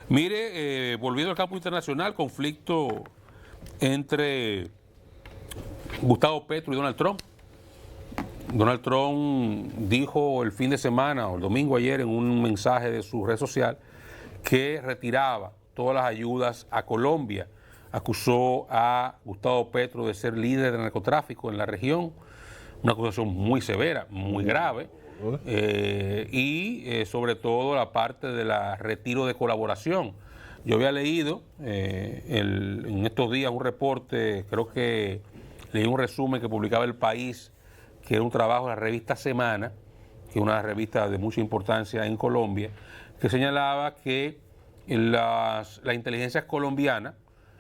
Mire, volviendo al campo internacional, conflicto entre Gustavo Petro y Donald Trump. Donald Trump dijo el fin de semana o el domingo ayer en un mensaje de su red social que retiraba todas las ayudas a Colombia. Acusó a Gustavo Petro de ser líder del narcotráfico en la región, una acusación muy severa, muy grave, y sobre todo la parte de la retiro de colaboración. Yo había leído en estos días un reporte, creo que leí un resumen que publicaba El País, que era un trabajo de la revista Semana, que es una revista de mucha importancia en Colombia, que señalaba que la inteligencia colombiana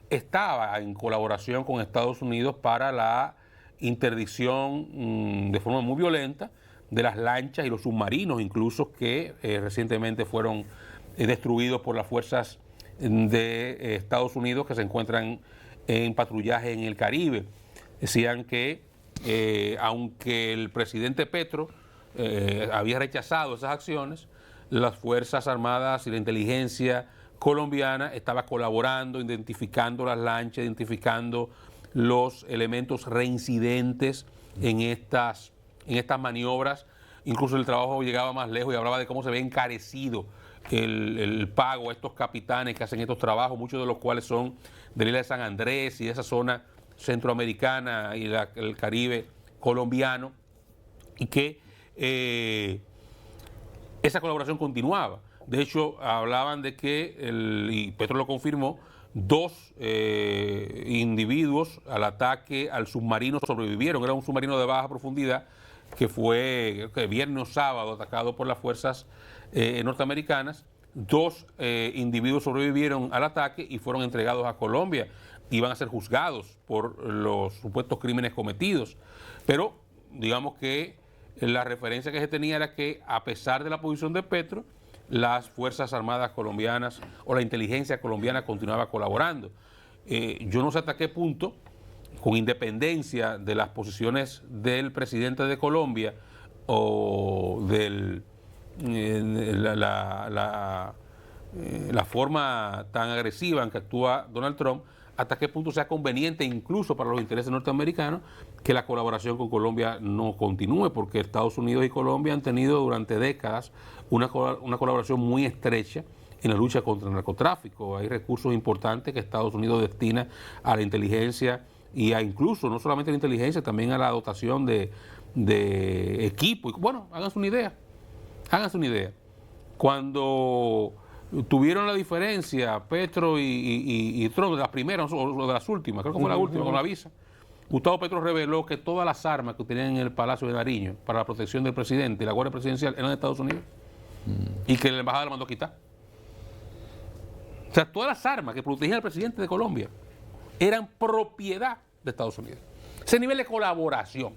estaba en colaboración con Estados Unidos para la interdicción de forma muy violenta de las lanchas y los submarinos, incluso que recientemente fueron destruidos por las fuerzas de Estados Unidos que se encuentran en patrullaje en el Caribe. Decían que aunque el presidente Petro había rechazado esas acciones, las Fuerzas Armadas y la inteligencia colombiana estaba colaborando, identificando las lanchas, identificando los elementos reincidentes en estas maniobras. Incluso el trabajo llegaba más lejos y hablaba de cómo se ve encarecido el pago a estos capitanes que hacen estos trabajos, muchos de los cuales son de la isla de San Andrés y de esa zona centroamericana y el Caribe colombiano, y que esa colaboración continuaba. De hecho, hablaban de que, y Petro lo confirmó, 2 individuos al ataque al submarino sobrevivieron. Era un submarino de baja profundidad que fue viernes o sábado atacado por las fuerzas norteamericanas. 2 individuos sobrevivieron al ataque y fueron entregados a Colombia. Iban a ser juzgados por los supuestos crímenes cometidos. Pero digamos que la referencia que se tenía era que, a pesar de la posición de Petro, las Fuerzas Armadas colombianas o la inteligencia colombiana continuaba colaborando. Yo no sé hasta qué punto, con independencia de las posiciones del presidente de Colombia o de la forma tan agresiva en que actúa Donald Trump, hasta qué punto sea conveniente, incluso para los intereses norteamericanos, que la colaboración con Colombia no continúe, porque Estados Unidos y Colombia han tenido durante décadas una colaboración muy estrecha en la lucha contra el narcotráfico. Hay recursos importantes que Estados Unidos destina a la inteligencia y a incluso, no solamente a la inteligencia, también a la dotación de equipo. Y bueno, háganse una idea. Cuando tuvieron la diferencia Petro y Trump, de las primeras o de las últimas, creo que fue la última con la visa, Gustavo Petro reveló que todas las armas que tenían en el Palacio de Nariño para la protección del presidente y la Guardia Presidencial eran de Estados Unidos y que la embajada la mandó a quitar. O sea, todas las armas que protegían al presidente de Colombia eran propiedad de Estados Unidos. Ese nivel de colaboración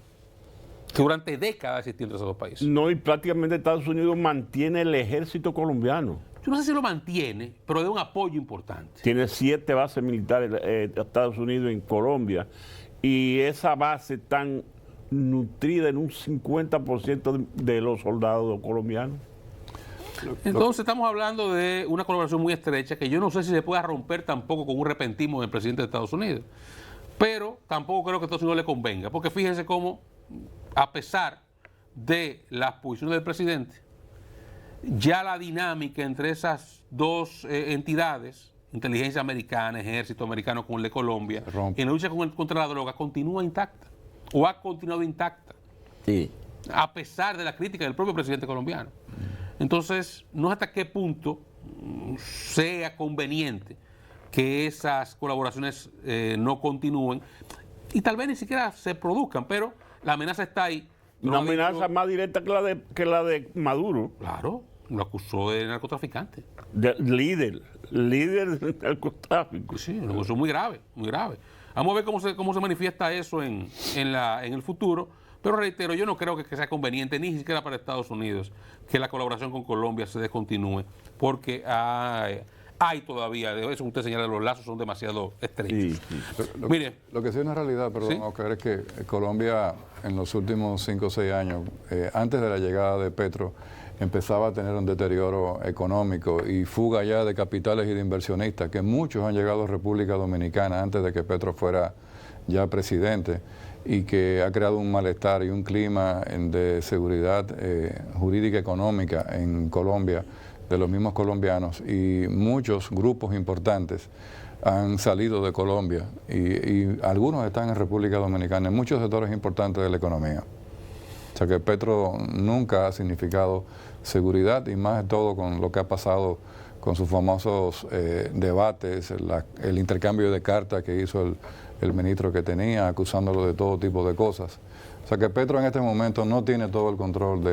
que durante décadas existió entre esos dos países. No, y prácticamente Estados Unidos mantiene el ejército colombiano. Yo no sé si lo mantiene, pero de un apoyo importante. Tiene 7 bases militares de Estados Unidos en Colombia, y esa base tan nutrida en un 50% de los soldados colombianos. Entonces estamos hablando de una colaboración muy estrecha que yo no sé si se pueda romper tampoco con un repentismo del presidente de Estados Unidos. Pero tampoco creo que a Estados Unidos le convenga, porque fíjense cómo, a pesar de las posiciones del presidente, ya la dinámica entre esas dos entidades, inteligencia americana, ejército americano con el de Colombia, en la lucha contra la droga, continúa intacta, o ha continuado intacta, Sí. a pesar de la crítica del propio presidente colombiano. Entonces, no sé hasta qué punto sea conveniente que esas colaboraciones no continúen y tal vez ni siquiera se produzcan, pero la amenaza está ahí. Una amenaza más directa que la de Maduro. Claro, lo acusó de narcotraficante. Líder del narcotráfico. Sí, una acusación muy grave, muy grave. Vamos a ver cómo se manifiesta eso en el futuro, pero reitero, yo no creo que sea conveniente, ni siquiera para Estados Unidos, que la colaboración con Colombia se descontinúe, porque hay todavía, de eso usted señala, los lazos son demasiado estrechos. Sí. Mire, Lo que sí es una realidad, perdón, ¿sí? Oscar, es que Colombia en los últimos 5 o 6 años, antes de la llegada de Petro, empezaba a tener un deterioro económico y fuga ya de capitales y de inversionistas, que muchos han llegado a República Dominicana antes de que Petro fuera ya presidente, y que ha creado un malestar y un clima de seguridad jurídica económica en Colombia, de los mismos colombianos, y muchos grupos importantes han salido de Colombia y algunos están en República Dominicana, en muchos sectores importantes de la economía. O sea que Petro nunca ha significado seguridad, y más de todo con lo que ha pasado con sus famosos debates, el intercambio de cartas que hizo el ministro que tenía, acusándolo de todo tipo de cosas. O sea que Petro en este momento no tiene todo el control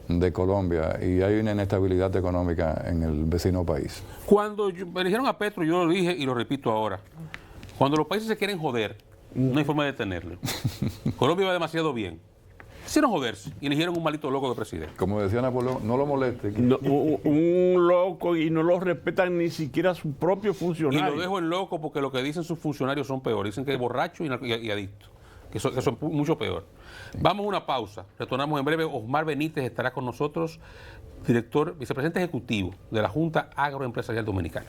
de Colombia, y hay una inestabilidad económica en el vecino país. Cuando me eligieron a Petro, yo lo dije y lo repito ahora, cuando los países se quieren joder, no hay forma de detenerlo. Colombia va demasiado bien. Quisieron joderse y eligieron un maldito loco de presidente. Como decía Napoleón, no lo moleste. No, un loco, y no lo respetan ni siquiera sus propios Y funcionarios. lo dejo en loco porque lo que dicen sus funcionarios son peores. Dicen que es borracho y adicto, que son mucho peor. Vamos a una pausa. Retornamos en breve. Osmar Benítez estará con nosotros, vicepresidente ejecutivo de la Junta Agroempresarial Dominicana.